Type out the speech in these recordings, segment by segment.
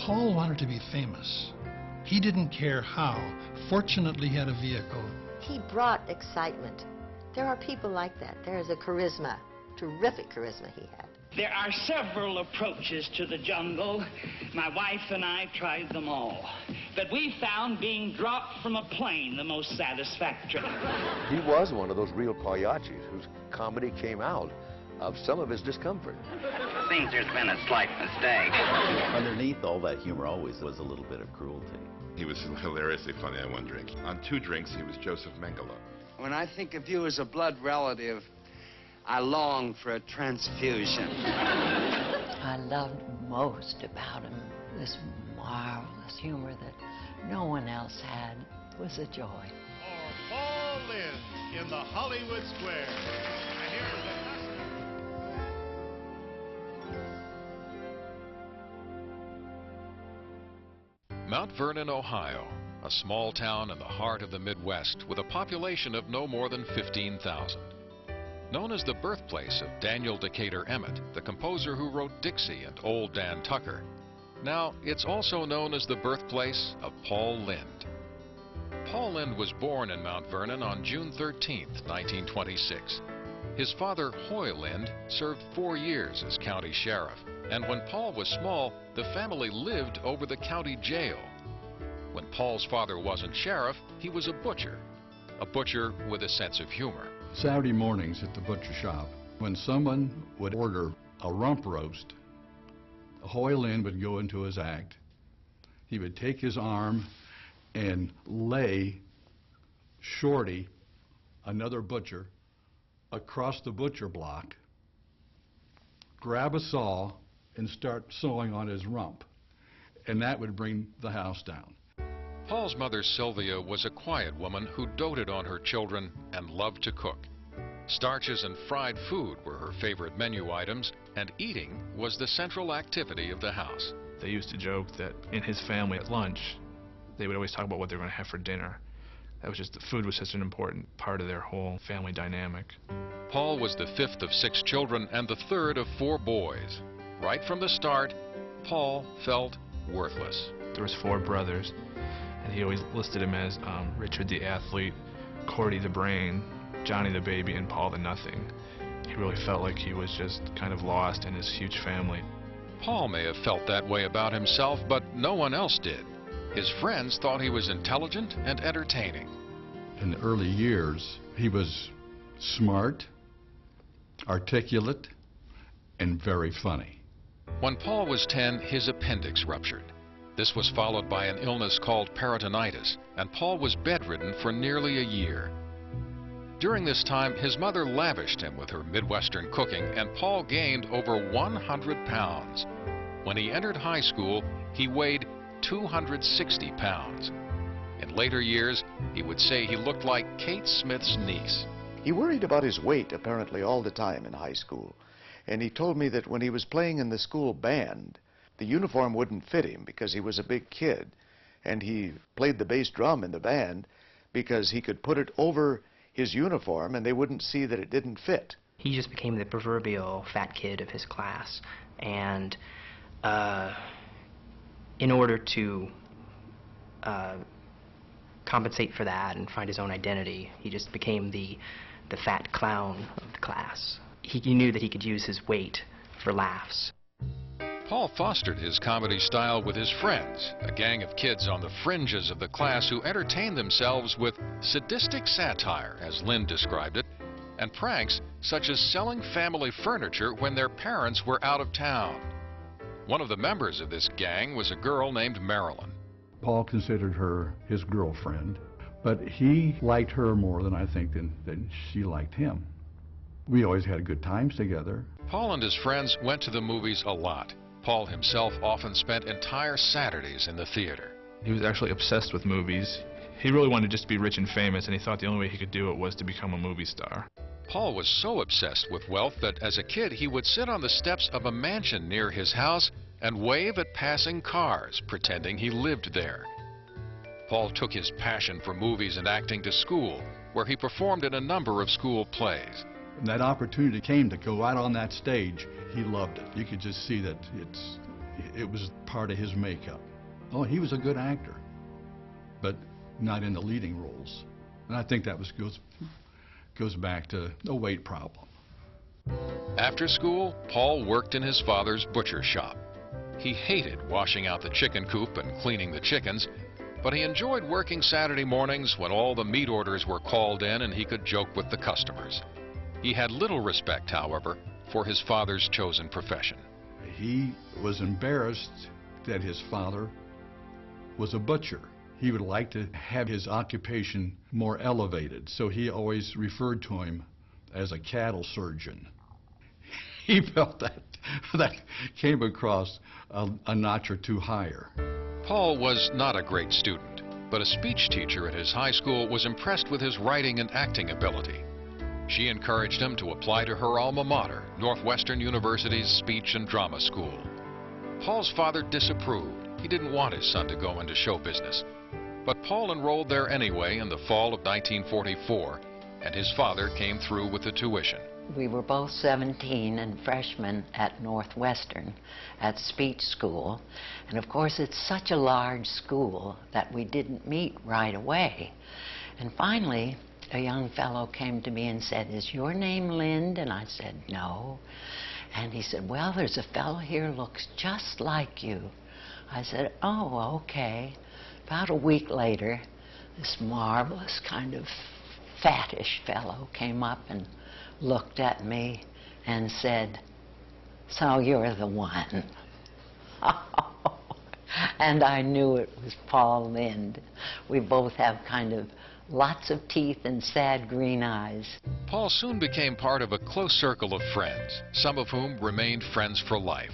Paul wanted to be famous. He didn't care how. Fortunately, he had a vehicle. He brought excitement. There are people like that. There is a charisma, terrific charisma he had. There are several approaches to the jungle. My wife and I tried them all. But we found being dropped from a plane the most satisfactory. He was one of those real pagliaccis whose comedy came out of some of his discomfort. Seems there's been a slight mistake. Underneath all that humor always was a little bit of cruelty. He was hilariously funny on one drink. On 2 drinks, he was Joseph Mengele. When I think of you as a blood relative, I long for a transfusion. I loved most about him this marvelous humor that no one else had. It was a joy. For Paul Lynde in the Hollywood Square. And here's the Mount Vernon, Ohio, a small town in the heart of the Midwest with a population of no more than 15,000. Known as the birthplace of Daniel Decatur Emmett, the composer who wrote Dixie and Old Dan Tucker. Now, it's also known as the birthplace of Paul Lynde. Paul Lynde was born in Mount Vernon on June 13, 1926. His father, Hoy Lynde, served 4 years as county sheriff, and when Paul was small, the family lived over the county jail. When Paul's father wasn't sheriff, he was a butcher with a sense of humor. Saturday mornings at the butcher shop, when someone would order a rump roast, Hoy Lynde would go into his act. He would take his arm and lay Shorty, another butcher, across the butcher block, grab a saw, and start sewing on his rump. And that would bring the house down. Paul's mother, Sylvia, was a quiet woman who doted on her children and loved to cook. Starches and fried food were her favorite menu items, and eating was the central activity of the house. They used to joke that in his family at lunch, they would always talk about what they were going to have for dinner. That was just, the food was such an important part of their whole family dynamic. Paul was the 5th of 6 children and the 3rd of 4 boys. Right from the start, Paul felt worthless. There was 4 brothers, and he always listed him as Richard the athlete, Cordy the brain, Johnny the baby, and Paul the nothing. He really felt like he was just kind of lost in his huge family. Paul may have felt that way about himself, but no one else did. His friends thought he was intelligent and entertaining. In the early years, he was smart, articulate, and very funny. When Paul was 10, his appendix ruptured. This was followed by an illness called peritonitis, and Paul was bedridden for nearly a year. During this time, his mother lavished him with her Midwestern cooking, and Paul gained over 100 pounds. When he entered high school, he weighed 260 pounds. In later years, he would say he looked like Kate Smith's niece. He worried about his weight apparently all the time in high school. And he told me that when he was playing in the school band, the uniform wouldn't fit him because he was a big kid. And he played the bass drum in the band because he could put it over his uniform and they wouldn't see that it didn't fit. He just became the proverbial fat kid of his class. And in order to compensate for that and find his own identity, he just became the fat clown of the class. He knew that he could use his weight for laughs. Paul fostered his comedy style with his friends, a gang of kids on the fringes of the class who entertained themselves with sadistic satire, as Lynde described it, and pranks such as selling family furniture when their parents were out of town. One of the members of this gang was a girl named Marilyn. Paul considered her his girlfriend, but he liked her more than I think than she liked him. We always had good times together. Paul and his friends went to the movies a lot. Paul himself often spent entire Saturdays in the theater. He was actually obsessed with movies. He really wanted to just be rich and famous, and he thought the only way he could do it was to become a movie star. Paul was so obsessed with wealth that as a kid he would sit on the steps of a mansion near his house and wave at passing cars, pretending he lived there. Paul took his passion for movies and acting to school, where he performed in a number of school plays. When that opportunity came to go out on that stage, he loved it. You could just see that It was part of his makeup. Oh, he was a good actor, but not in the leading roles. And I think that goes back to the weight problem. After school, Paul worked in his father's butcher shop. He hated washing out the chicken coop and cleaning the chickens, but he enjoyed working Saturday mornings when all the meat orders were called in and he could joke with the customers. He had little respect, however, for his father's chosen profession. He was embarrassed that his father was a butcher. He would like to have his occupation more elevated, so he always referred to him as a cattle surgeon. He felt that came across a notch or two higher. Paul was not a great student, but a speech teacher at his high school was impressed with his writing and acting ability. She encouraged him to apply to her alma mater, Northwestern University's Speech and Drama School. Paul's father disapproved. He didn't want his son to go into show business. But Paul enrolled there anyway in the fall of 1944, and his father came through with the tuition. We were both 17 and freshmen at Northwestern at speech school. And of course, it's such a large school that we didn't meet right away. And finally, a young fellow came to me and said, "Is your name Lynde?" And I said, "No." And he said, "Well, there's a fellow here looks just like you." I said, "Oh, okay." About a week later, this marvelous kind of fattish fellow came up and looked at me and said, "So you're the one." And I knew it was Paul Lynde. We both have kind of lots of teeth and sad green eyes. Paul soon became part of a close circle of friends, some of whom remained friends for life.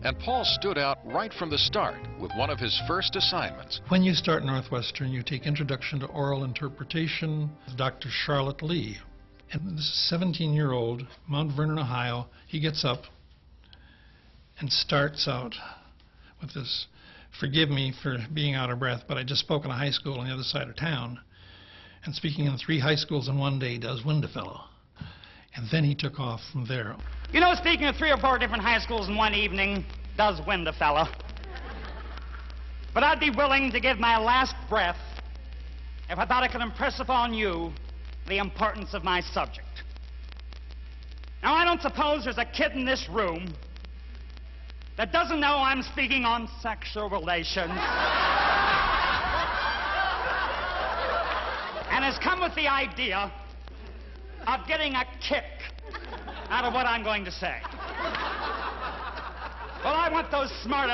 And Paul stood out right from the start with one of his first assignments. When you start Northwestern, you take Introduction to Oral Interpretation with Dr. Charlotte Lee. And this 17-year-old, Mount Vernon, Ohio, he gets up and starts out with this, forgive me for being out of breath, but I just spoke in a high school on the other side of town. And speaking in 3 high schools in one day does wind a fellow. And then he took off from there. You know, speaking of 3 or 4 different high schools in one evening does wind a fellow. But I'd be willing to give my last breath if I thought I could impress upon you the importance of my subject. Now, I don't suppose there's a kid in this room that doesn't know I'm speaking on sexual relations and has come with the idea of getting a kick out of what I'm going to say. Well, I want those smart